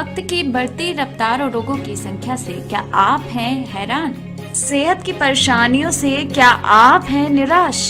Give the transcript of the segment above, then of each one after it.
वक्त की बढ़ती रफ्तार और रोगों की संख्या से क्या आप हैं हैरान? सेहत की परेशानियों से क्या आप हैं निराश?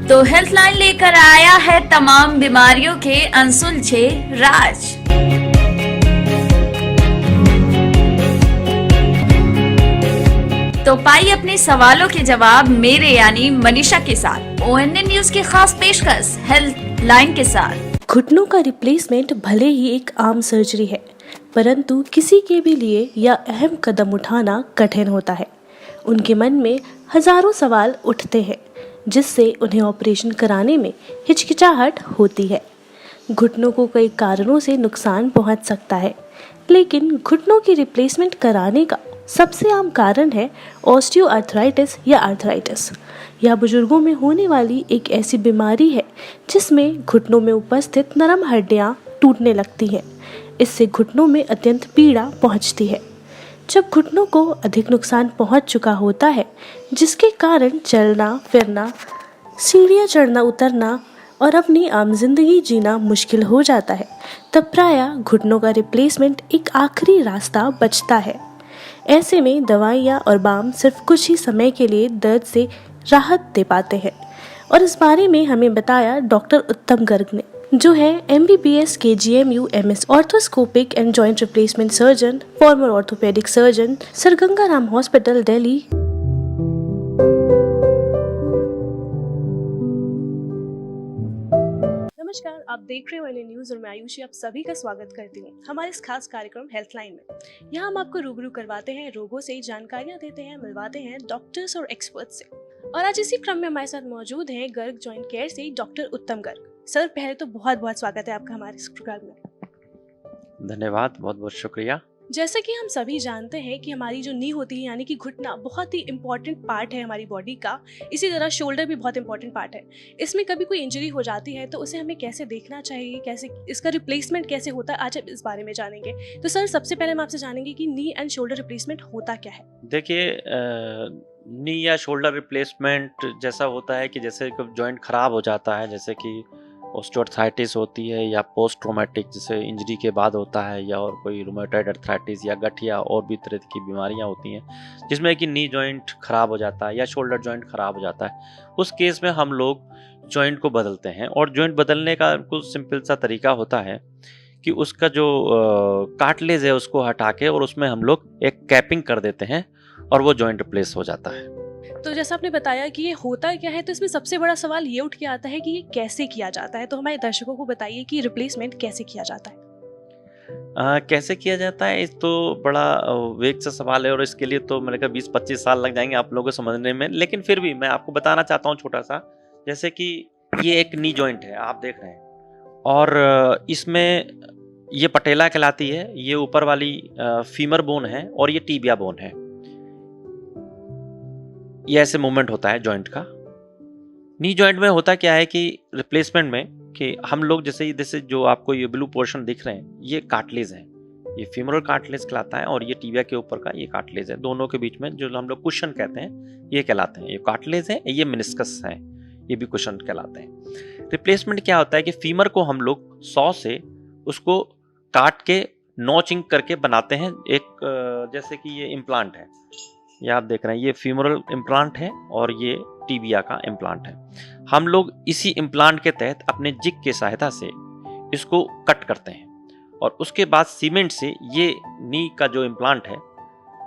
तो हेल्थलाइन लेकर आया है तमाम बीमारियों के अनसुलझे राज। तो पाइए अपने सवालों के जवाब मेरे यानी मनीषा के साथ ONN न्यूज की खास पेशकश हेल्थ लाइन के साथ। घुटनों का रिप्लेसमेंट भले ही एक आम सर्जरी है, परंतु किसी के भी लिए यह अहम कदम उठाना कठिन होता है। उनके मन में हजारों सवाल उठते हैं, जिससे उन्हें ऑपरेशन कराने में हिचकिचाहट होती है। घुटनों को कई कारणों से नुकसान पहुंच सकता है, लेकिन घुटनों की रिप्लेसमेंट कराने का सबसे आम कारण है ऑस्टियोआर्थराइटिस या आर्थराइटिस। यह बुजुर्गों में होने वाली एक ऐसी बीमारी है जिसमें घुटनों में उपस्थित नरम हड्डियां टूटने लगती हैं। इससे घुटनों में अत्यंत पीड़ा पहुंचती है। जब घुटनों को अधिक नुकसान पहुंच चुका होता है, जिसके कारण चलना फिरना, सीढ़ियां चढ़ना उतरना और अपनी आम जिंदगी जीना मुश्किल हो जाता है, तब प्रायः घुटनों का रिप्लेसमेंट एक आखिरी रास्ता बचता है। ऐसे में दवाइयाँ और बाम सिर्फ कुछ ही समय के लिए दर्द से राहत दे पाते हैं, और इस बारे में हमें बताया डॉक्टर उत्तम गर्ग ने, जो है MBBS KGMU MS arthroscopic and joint replacement surgeon, former orthopaedic surgeon, sir Ganga Ram hospital, Delhi. नमस्कार, आप देख रहे हो ONN न्यूज और मैं आयुषी आप सभी का स्वागत करती हूँ हमारे इस खास कार्यक्रम हेल्थलाइन में। यहाँ हम आपको रूबरू करवाते हैं, रोगों से जानकारियाँ देते हैं, मिलवाते हैं डॉक्टर्स और एक्सपर्ट्स से। और आज इसी क्रम में हमारे साथ मौजूद हैं गर्ग जॉइंट केयर से डॉक्टर उत्तम गर्ग। सर, पहले तो बहुत बहुत स्वागत है आपका हमारे इस प्रोग्राम में। धन्यवाद, बहुत बहुत शुक्रिया। जैसा कि हम सभी जानते हैं कि हमारी जो नी होती है यानी कि घुटना बहुत ही इम्पोर्टेंट पार्ट है हमारी बॉडी का। इसी तरह शोल्डर भी बहुत इंपॉर्टेंट पार्ट है। इसमें कभी कोई इंजरी हो जाती है तो उसे हमें कैसे देखना चाहिए, कैसे इसका रिप्लेसमेंट कैसे होता है, आज हम इस बारे में जानेंगे। तो सर, सबसे पहले हम आपसे जानेंगे कि नी एंड शोल्डर रिप्लेसमेंट होता क्या है। देखिए, नी या शोल्डर रिप्लेसमेंट जैसा होता है कि जैसे जॉइंट खराब हो जाता है, जैसे कि ऑस्टियोआर्थराइटिस होती है या पोस्ट ट्रॉमेटिक जैसे इंजरी के बाद होता है, या और कोई रूमेटॉइड अर्थराइटिस या गठिया और भी तरह की बीमारियां होती हैं जिसमें कि नी जॉइंट खराब हो जाता है या शोल्डर जॉइंट खराब हो जाता है। उस केस में हम लोग जॉइंट को बदलते हैं, और जॉइंट बदलने का कुछ सिंपल सा तरीका होता है कि उसका जो कार्टिलेज है उसको हटा के और उसमें हम लोग एक कैपिंग कर देते हैं और वो जॉइंट रिप्लेस हो जाता है। तो जैसा आपने बताया कि ये होता क्या है, तो इसमें सबसे बड़ा सवाल ये उठ के आता है कि ये कैसे किया जाता है। तो हमारे दर्शकों को बताइए कि रिप्लेसमेंट कैसे किया जाता है। कैसे किया जाता है, इस तो बड़ा वेग से सवाल है और इसके लिए तो मेरे ख्याल 20-25 साल लग जाएंगे आप लोगों को समझने में, लेकिन फिर भी मैं आपको बताना चाहता हूँ छोटा सा। जैसे कि ये एक नी जॉइंट है, आप देख रहे हैं, और इसमें ये पटेला कहलाती है, ये ऊपर वाली फीमर बोन है और ये टीबिया बोन है। ये ऐसे मूवमेंट होता है जॉइंट का। नी जॉइंट में होता क्या है कि रिप्लेसमेंट में कि हम लोग जैसे जो आपको ये ब्लू पोर्शन दिख रहे हैं, ये कार्टिलेज है, ये फीमोरल कार्टिलेज कहलाता है, और ये टीबिया के ऊपर का ये कार्टिलेज है। दोनों के बीच में जो हम लोग कुशन कहते हैं ये कहलाते हैं। ये कार्टिलेज है, ये मेनिस्कस है, ये भी कुशन कहलाते हैं। रिप्लेसमेंट क्या होता है कि फीमर को हम लोग 100 से उसको काट के नॉचिंग करके बनाते हैं। एक जैसे कि ये इम्प्लांट है, ये आप देख रहे हैं, ये फीमोरल इम्प्लांट है और ये टीबिया का इम्प्लांट है। हम लोग इसी इम्प्लांट के तहत अपने जिग के सहायता से इसको कट करते हैं, और उसके बाद सीमेंट से ये नी का जो इम्प्लांट है,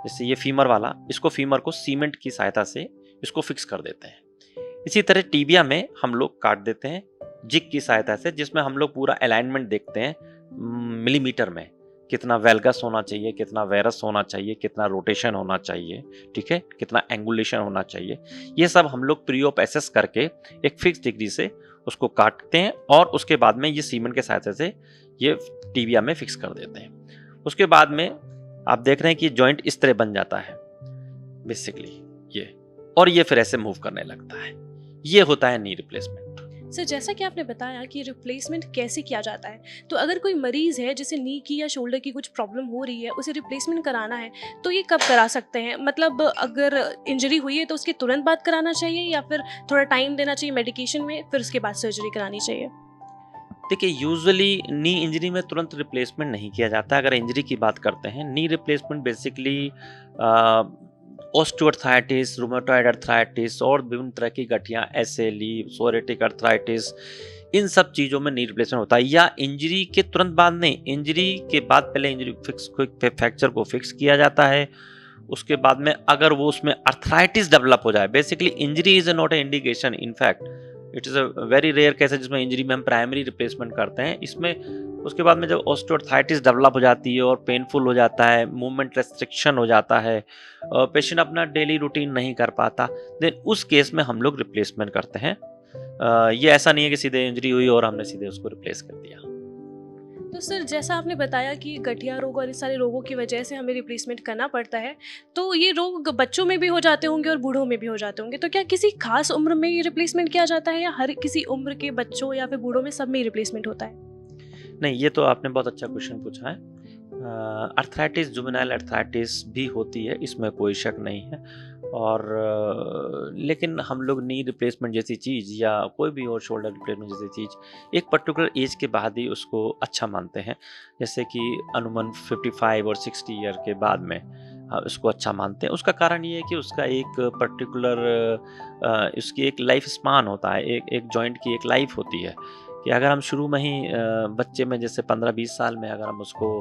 जैसे ये फीमर वाला, इसको फीमर को सीमेंट की सहायता से इसको फिक्स कर देते हैं। इसी तरह टीबिया में हम लोग काट देते हैं जिग की सहायता से, जिसमें हम लोग पूरा अलाइनमेंट देखते हैं मिलीमीटर में, कितना वेल्गस होना चाहिए, कितना वेरस होना चाहिए, कितना रोटेशन होना चाहिए, ठीक है, कितना एंगुलेशन होना चाहिए। ये सब हम लोग प्री ऑप एसेस करके एक फिक्स डिग्री से उसको काटते हैं, और उसके बाद में ये सीमेंट के सहायता से ये टीबिया में फिक्स कर देते हैं। उसके बाद में आप देख रहे हैं कि जॉइंट इस तरह बन जाता है बेसिकली ये, और ये फिर ऐसे मूव करने लगता है। ये होता है नी रिप्लेसमेंट। सर, जैसा कि आपने बताया कि रिप्लेसमेंट कैसे किया जाता है, तो अगर कोई मरीज़ है जिसे नी की या शोल्डर की कुछ प्रॉब्लम हो रही है, उसे रिप्लेसमेंट कराना है, तो ये कब करा सकते हैं? मतलब अगर इंजरी हुई है तो उसके तुरंत बाद कराना चाहिए या फिर थोड़ा टाइम देना चाहिए मेडिकेशन में, फिर उसके बाद सर्जरी करानी चाहिए? देखिए, यूजुअली नी इंजरी में तुरंत रिप्लेसमेंट नहीं किया जाता। अगर इंजरी की बात करते हैं, knee replacement basically osteoarthritis, rheumatoid arthritis और विभिन्न तरह की गठिया, एसएलई, सोरेटिक अर्थराइटिस, इन सब चीज़ों में नी रिप्लेसमेंट होता है। या इंजरी के तुरंत बाद नहीं, इंजरी के बाद पहले इंजरी फ्रैक्चर को फिक्स किया जाता है। उसके बाद में अगर वो उसमें अर्थराइटिस डेवलप हो जाए, basically injury is not a indication, in fact it is a very rare case है जिसमें इंजरी में हम प्राइमरी रिप्लेसमेंट करते हैं। इसमें उसके बाद में जब ऑस्टियोआर्थराइटिस डेवलप हो जाती है और पेनफुल हो जाता है, मूवमेंट रेस्ट्रिक्शन हो जाता है, पेशेंट अपना डेली रूटीन नहीं कर पाता, देन उस केस में हम लोग रिप्लेसमेंट करते हैं। ये ऐसा नहीं है कि सीधे इंजरी हुई और हमने सीधे उसको रिप्लेस कर दिया। तो सर, जैसा आपने बताया कि गठिया रोग और इस सारे रोगों की वजह से हमें रिप्लेसमेंट करना पड़ता है, तो ये रोग बच्चों में भी हो जाते होंगे और बूढ़ों में भी हो जाते होंगे, तो क्या किसी खास उम्र में ये रिप्लेसमेंट किया जाता है या हर किसी उम्र के बच्चों या फिर बूढ़ों में सब में रिप्लेसमेंट होता है? नहीं, ये तो आपने बहुत अच्छा क्वेश्चन पूछा है। अर्थराइटिस, जुवेनाइल अर्थराइटिस भी होती है, इसमें कोई शक नहीं है। और लेकिन हम लोग नी रिप्लेसमेंट जैसी चीज़ या कोई भी और शोल्डर रिप्लेसमेंट जैसी चीज़ एक पर्टिकुलर एज के बाद ही उसको अच्छा मानते हैं। जैसे कि अनुमान 55 और 60 ईयर के बाद में उसको अच्छा मानते हैं। उसका कारण ये है कि उसका एक पर्टिकुलर उसकी एक लाइफ स्पान होता है, एक जॉइंट की एक लाइफ होती है कि अगर हम शुरू में ही बच्चे में जैसे 15-20 साल में अगर हम उसको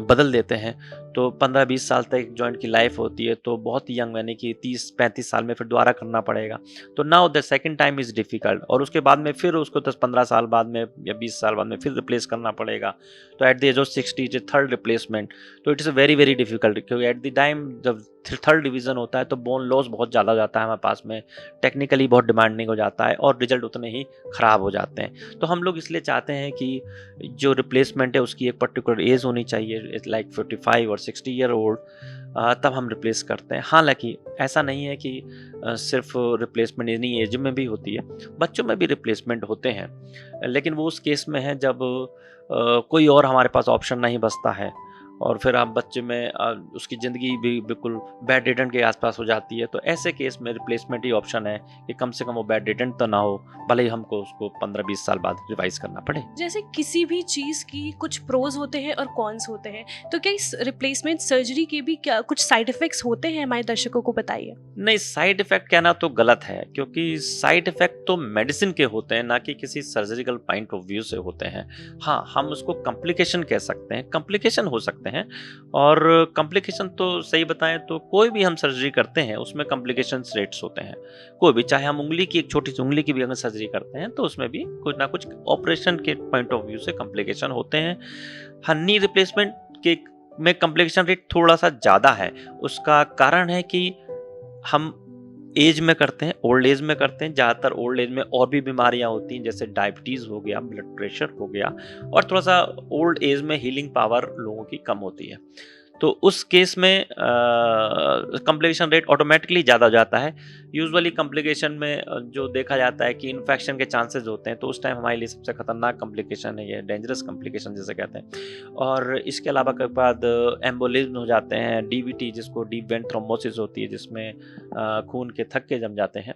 बदल देते हैं तो 15-20 साल तक जॉइंट की लाइफ होती है, तो बहुत यंग यानी कि 30-35 साल में फिर दोबारा करना पड़ेगा। तो now the second time is difficult और उसके बाद में फिर उसको 10-15 साल बाद में या 20 साल बाद में फिर रिप्लेस करना पड़ेगा। तो at the age of 60 it is third replacement, तो it is very very difficult क्योंकि एट द टाइम जब थर्ड डिवीज़न होता है तो बोन लॉस बहुत ज़्यादा हो जाता है हमारे पास में, टेक्निकली बहुत डिमांडिंग हो जाता है और रिजल्ट उतने ही ख़राब हो जाते हैं। तो हम लोग इसलिए चाहते हैं कि जो रिप्लेसमेंट है उसकी एक पर्टिकुलर एज होनी चाहिए, लाइक 55 और 60 ईयर ओल्ड, तब हम रिप्लेस करते हैं। हालांकि ऐसा नहीं है कि सिर्फ रिप्लेसमेंट इन्हीं एज में भी होती है, बच्चों में भी रिप्लेसमेंट होते हैं, लेकिन वो उस केस में है जब कोई और हमारे पास ऑप्शन नहीं बचता है और फिर आप बच्चे में उसकी ज़िंदगी भी बिल्कुल बेड रिडन के आसपास हो जाती है। तो ऐसे केस में रिप्लेसमेंट ही ऑप्शन है कि कम से कम वो बेड रिडन तो ना हो, भले ही हमको उसको 15-20 साल बाद रिवाइज करना पड़े। जैसे किसी भी चीज़ की कुछ प्रोज होते हैं और कॉन्स होते हैं, तो क्या इस रिप्लेसमेंट सर्जरी के भी क्या कुछ साइड इफेक्ट्स होते हैं? हमारे दर्शकों को बताइए। नहीं, साइड इफेक्ट कहना तो गलत है क्योंकि साइड इफेक्ट तो मेडिसिन के होते हैं, ना कि किसी सर्जिकल पॉइंट ऑफ व्यू से होते हैं। हाँ, हम उसको कॉम्प्लिकेशन कह सकते हैं, कॉम्प्लिकेशन हो सकते हैं। और कॉम्प्लिकेशन तो सही बताएं तो कोई भी हम सर्जरी करते हैं उसमें कॉम्प्लिकेशन रेट्स होते हैं। कोई भी, चाहे हम उंगली की एक छोटी सी उंगली की भी अगर सर्जरी करते हैं तो उसमें भी कुछ ना कुछ ऑपरेशन के पॉइंट ऑफ व्यू से कॉम्प्लिकेशन होते हैं। नी रिप्लेसमेंट के में कॉम्प्लिकेशन रेट थोड़ा सा ज़्यादा है। उसका कारण है कि हम एज में करते हैं, ओल्ड एज में करते हैं। ज़्यादातर ओल्ड एज में और भी बीमारियां होती हैं जैसे डायबिटीज़ हो गया, ब्लड प्रेशर हो गया, और थोड़ा सा ओल्ड एज में हीलिंग पावर लोगों की कम होती है। तो उस केस में कॉम्प्लिकेशन रेट ऑटोमेटिकली ज़्यादा हो जाता है। यूजुअली कॉम्प्लिकेशन में जो देखा जाता है कि इन्फेक्शन के चांसेस होते हैं, तो उस टाइम हमारे लिए सबसे खतरनाक कॉम्प्लिकेशन है ये, डेंजरस कॉम्प्लिकेशन जिसे कहते हैं। और इसके अलावा के बाद एम्बोलिज्म हो जाते हैं, डीवीटी जिसको डीप वेन थ्रोम्बोसिस होती है जिसमें खून के थक्के जम जाते हैं।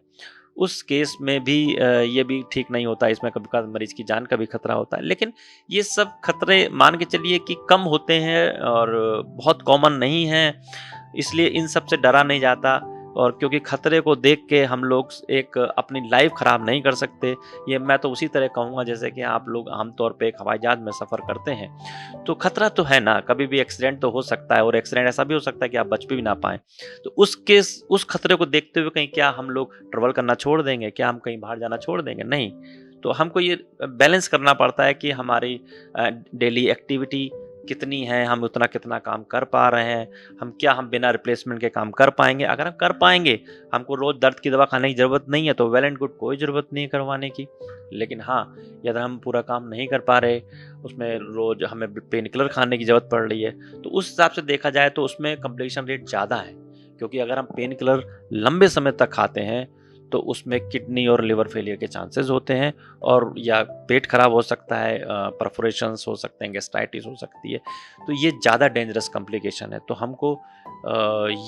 उस केस में भी ये भी ठीक नहीं होता, इसमें कभी कभार मरीज की जान का भी खतरा होता है। लेकिन ये सब खतरे मान के चलिए कि कम होते हैं और बहुत कॉमन नहीं हैं, इसलिए इन सब से डरा नहीं जाता। और क्योंकि खतरे को देख के हम लोग एक अपनी लाइफ ख़राब नहीं कर सकते। ये मैं तो उसी तरह कहूँगा जैसे कि आप लोग आमतौर पे एक हवाई जहाज़ में सफ़र करते हैं तो खतरा तो है ना, कभी भी एक्सीडेंट तो हो सकता है, और एक्सीडेंट ऐसा भी हो सकता है कि आप बच भी ना पाएँ। तो उस खतरे को देखते हुए कहीं क्या हम लोग ट्रैवल करना छोड़ देंगे? क्या हम कहीं बाहर जाना छोड़ देंगे? नहीं। तो हमको ये बैलेंस करना पड़ता है कि हमारी डेली एक्टिविटी कितनी है, हम उतना कितना काम कर पा रहे हैं, हम बिना रिप्लेसमेंट के काम कर पाएंगे। अगर हम कर पाएंगे, हमको रोज़ दर्द की दवा खाने की ज़रूरत नहीं है, तो वेल एंड गुड, कोई ज़रूरत नहीं है करवाने की। लेकिन हाँ, यदि हम पूरा काम नहीं कर पा रहे, उसमें रोज़ हमें पेन किलर खाने की ज़रूरत पड़ रही है, तो उस हिसाब से देखा जाए तो उसमें कॉम्प्लिकेशन रेट ज़्यादा है। क्योंकि अगर हम पेन किलर लंबे समय तक खाते हैं तो उसमें किडनी और लिवर फेलियर के चांसेस होते हैं, और या पेट खराब हो सकता है, परफोरेशंस हो सकते हैं, गैस्ट्राइटिस हो सकती है। तो ये ज़्यादा डेंजरस कॉम्प्लिकेशन है। तो हमको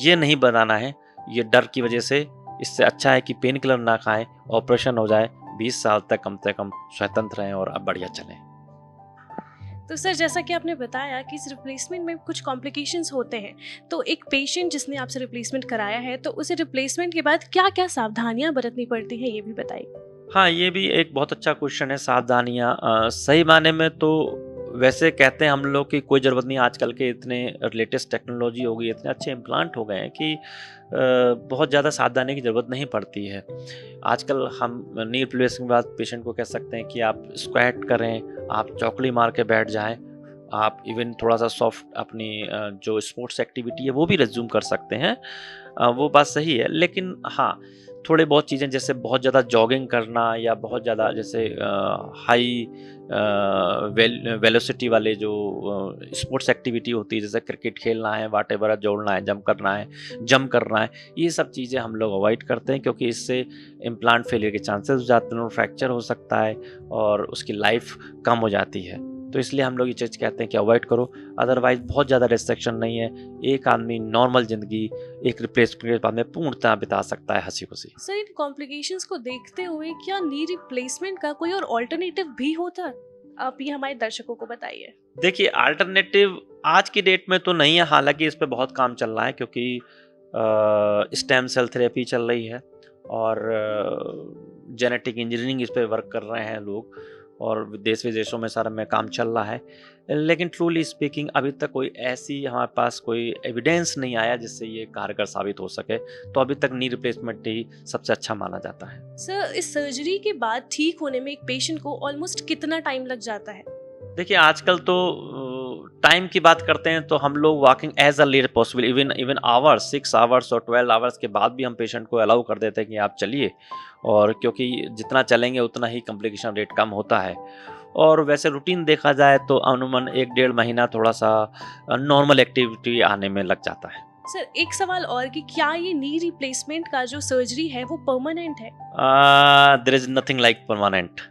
ये नहीं बनाना है ये डर की वजह से। इससे अच्छा है कि पेन किलर ना खाएं, ऑपरेशन हो जाए, 20 साल तक कम से कम स्वतंत्र रहें और अब बढ़िया चलें। तो सर, जैसा कि आपने बताया कि इस रिप्लेसमेंट में कुछ कॉम्प्लिकेशंस होते हैं, तो एक पेशेंट जिसने आपसे रिप्लेसमेंट कराया है, तो उसे रिप्लेसमेंट के बाद क्या क्या सावधानियां बरतनी पड़ती हैं, ये भी बताइए। हाँ, ये भी एक बहुत अच्छा क्वेश्चन है, सावधानियाँ। सही मायने में तो वैसे कहते हैं हम लोग कि कोई ज़रूरत नहीं, आजकल के इतने लेटेस्ट टेक्नोलॉजी हो गई, इतने अच्छे इम्प्लांट हो गए हैं कि बहुत ज़्यादा सावधानी की ज़रूरत नहीं पड़ती है। आजकल हम नी रिप्लेसमेंट के बाद पेशेंट को कह सकते हैं कि आप स्क्वैट करें, आप चौकड़ी मार के बैठ जाएँ, आप इवन थोड़ा-सा सॉफ्ट अपनी जो स्पोर्ट्स एक्टिविटी है वो भी रिज़्यूम कर सकते हैं। वो बात सही है, लेकिन हाँ, थोड़ी बहुत चीज़ें जैसे बहुत ज़्यादा जॉगिंग करना या बहुत ज़्यादा जैसे हाई वेलोसिटी वाले जो स्पोर्ट्स एक्टिविटी होती है, जैसे क्रिकेट खेलना है, व्हाटएवर, दौड़ना है, जंप करना है, ये सब चीज़ें हम लोग अवॉइड करते हैं, क्योंकि इससे इम्प्लांट फेलियर के चांसेस हो जाते हैं, फ्रैक्चर हो सकता है और उसकी लाइफ कम हो जाती है। तो इसलिए हम लोग ये चीज़ कहते हैं कि अवॉइड करो। अदरवाइज बहुत ज़्यादा रिस्ट्रिक्शन नहीं है, एक आदमी नॉर्मल ज़िंदगी एक रिप्लेसमेंट के बाद में पूर्णतः बिता सकता है हंसी खुशी। सर, इन कॉम्प्लिकेशंस को देखते हुए क्या नी रिप्लेसमेंट का कोई और ऑल्टरनेटिव भी होता है? आप ये हमारे दर्शकों को बताइए। देखिए, अल्टरनेटिव आज की डेट में तो नहीं है, हालांकि इस पे बहुत काम चल रहा है, क्योंकि स्टेम सेल थेरेपी चल रही है और जेनेटिक इंजीनियरिंग इस पे वर्क कर रहे हैं लोग, और देश विदेशों में सारा में काम चल रहा है। लेकिन ट्रूली स्पीकिंग अभी तक कोई ऐसी हमारे पास कोई एविडेंस नहीं आया जिससे ये कारगर साबित हो सके। तो अभी तक नी रिप्लेसमेंट ही सबसे अच्छा माना जाता है। सर, इस सर्जरी के बाद ठीक होने में एक पेशेंट को ऑलमोस्ट कितना टाइम लग जाता है? देखिए, आजकल तो टाइम की बात करते हैं तो हम लोग walking as a late possible, even hours, 6 hours और 12 आवर्स के बाद भी हम पेशेंट को अलाउ कर देते हैं कि आप चलिए, और क्योंकि जितना चलेंगे उतना ही कॉम्प्लिकेशन रेट कम होता है। और वैसे रूटीन देखा जाए तो अनुमान 1-1.5 महीना थोड़ा सा नॉर्मल एक्टिविटी आने में लग जाता है। सर, एक सवाल और कि क्या ये नी रिप्लेसमेंट का जो सर्जरी है वो परमानेंट है? There is nothing like permanent.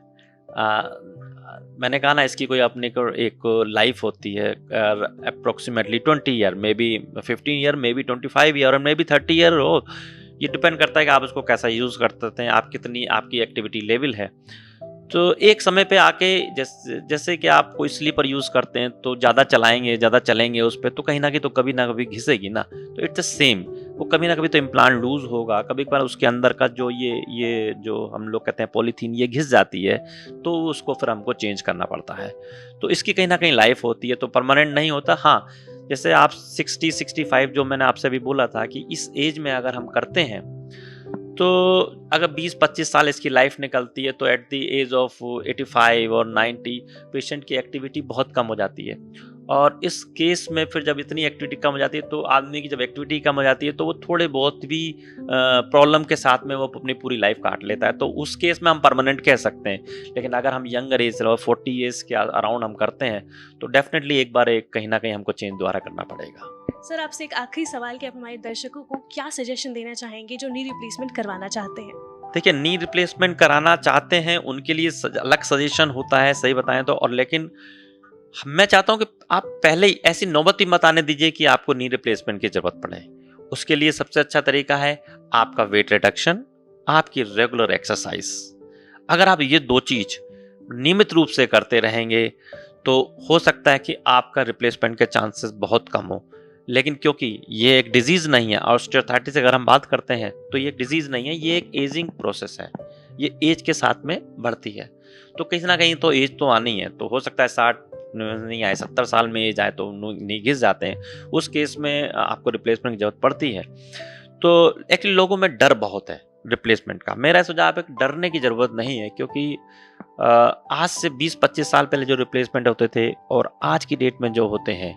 मैंने कहा ना, इसकी कोई अपनी को एक लाइफ होती है, approximately 20 year, may be 15 year, may be 25 year और मे बी 30 ईयर हो। ये डिपेंड करता है कि आप उसको कैसा यूज़ करते हैं, आप कितनी आपकी एक्टिविटी लेवल है। तो एक समय पे आके जैसे कि आप कोई स्लीपर यूज़ करते हैं तो ज़्यादा चलेंगे उस पर, तो कहीं ना कभी घिसेगी ना। तो इट्स द सेम, वो कभी ना कभी तो इम्प्लांट लूज होगा, कभी कभार उसके अंदर का जो ये जो हम लोग कहते हैं पॉलीथीन, ये घिस जाती है, तो उसको फिर हमको चेंज करना पड़ता है। तो इसकी कहीं ना कहीं लाइफ होती है, तो परमानेंट नहीं होता। हाँ, जैसे आप 60-65 जो मैंने आपसे भी बोला था कि इस एज में अगर हम करते हैं तो अगर 20-25 साल इसकी लाइफ निकलती है, तो एट द एज ऑफ 85 और 90 पेशेंट की एक्टिविटी बहुत कम हो जाती है। और इस केस में फिर जब इतनी एक्टिविटी कम हो जाती है, तो आदमी की जब एक्टिविटी कम हो जाती है तो वो थोड़े बहुत भी प्रॉब्लम के साथ में वो अपनी पूरी लाइफ काट लेता है। तो उस केस में हम परमानेंट कह सकते हैं। लेकिन अगर हम यंगर एज 40 ईयर्स के अराउंड हम करते हैं तो डेफिनेटली एक बार कहीं ना कहीं हमको चेंज दोबारा करना पड़ेगा। सर, आपसे एक आखिरी सवाल कि आप हमारे दर्शकों को क्या सजेशन देना चाहेंगे जो नी रिप्लेसमेंट करवाना चाहते हैं? देखिए, नी रिप्लेसमेंट कराना चाहते हैं उनके लिए अलग सजेशन होता है, सही बताएं तो। और लेकिन मैं चाहता हूं कि आप पहले ही ऐसी नौबत ही मत आने दीजिए कि आपको नी रिप्लेसमेंट की जरूरत पड़े। उसके लिए सबसे अच्छा तरीका है आपका वेट रिडक्शन, आपकी रेगुलर एक्सरसाइज। अगर आप ये 2 चीज नियमित रूप से करते रहेंगे तो हो सकता है कि आपका रिप्लेसमेंट के चांसेस बहुत कम हो। लेकिन क्योंकि ये एक डिजीज नहीं है, ऑस्टियोआर्थराइटिस अगर हम बात करते हैं तो ये एक डिजीज नहीं है, ये एक एजिंग प्रोसेस है, ये एज के साथ में बढ़ती है। तो कहीं ना कहीं तो एज तो आनी है। तो हो सकता है 60 नहीं आए, 70 साल में एज आए तो नी घिस जाते हैं, उस केस में आपको रिप्लेसमेंट की जरूरत पड़ती है। तो एक्चुअली लोगों में डर बहुत है रिप्लेसमेंट का। मेरा सुझाव है कि डरने की जरूरत नहीं है, क्योंकि आज से 20-25 साल पहले जो रिप्लेसमेंट होते थे और आज की डेट में जो होते हैं,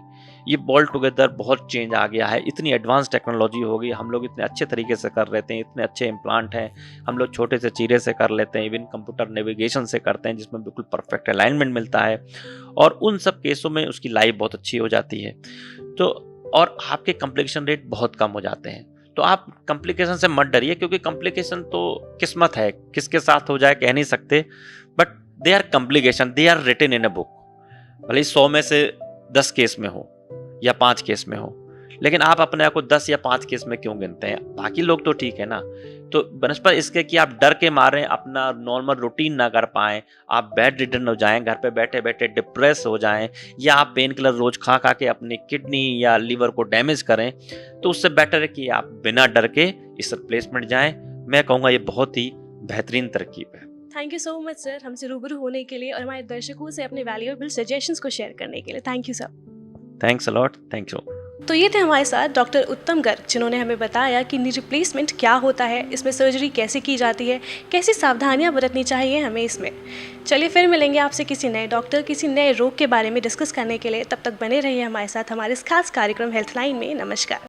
ये ऑल टुगेदर बहुत चेंज आ गया है। इतनी एडवांस टेक्नोलॉजी हो गई, हम लोग इतने अच्छे तरीके से कर लेते हैं, इतने अच्छे इम्प्लांट हैं, हम लोग छोटे से चीरे से कर लेते हैं, इवन कंप्यूटर नेविगेशन से करते हैं जिसमें बिल्कुल परफेक्ट अलाइनमेंट मिलता है, और उन सब केसों में उसकी लाइफ बहुत अच्छी हो जाती है। तो और आपके कॉम्प्लिकेशन रेट बहुत कम हो जाते हैं। तो आप कॉम्प्लिकेशन से मत डरिए, क्योंकि कॉम्प्लिकेशन तो किस्मत है, किसके साथ हो जाए कह नहीं सकते, but they are complication, they are written in a book. भले 100 में से 10 केस में हो या 5 केस में हो, लेकिन आप अपने आप को 10 या 5 केस में क्यों गिनते हैं? बाकी लोग तो ठीक है ना। तो बनस्पत इसके कि आप डर के मारे अपना नॉर्मल रूटीन ना कर पाएं, आप बेड रिडन हो जाएं, घर पे बैठे बैठे डिप्रेस हो जाएं, या आप पेन किलर रोज खा खा के अपनी किडनी या लीवर को डैमेज करें, तो उससे बेटर है कि आप बिना डर के इस रिप्लेसमेंट जाएं। मैं कहूँगा ये बहुत ही बेहतरीन तरकीब है। Thank you so much sir, हमसे रूबरू होने के लिए और हमारे दर्शकों से अपने वैल्यूएबल सजेशंस को शेयर करने के लिए। Thank you sir. Thanks a lot, thank you. तो ये थे हमारे साथ डॉक्टर उत्तम गर्ग, जिन्होंने हमें बताया कि नी रिप्लेसमेंट क्या होता है, इसमें सर्जरी कैसे की जाती है, कैसी सावधानियां बरतनी चाहिए हमें इसमें। चलिए फिर मिलेंगे आपसे किसी नए डॉक्टर, किसी नए रोग के बारे में डिस्कस करने के लिए। तब तक बने रहिए हमारे साथ हमारे इस खास कार्यक्रम हेल्थ लाइन में। नमस्कार।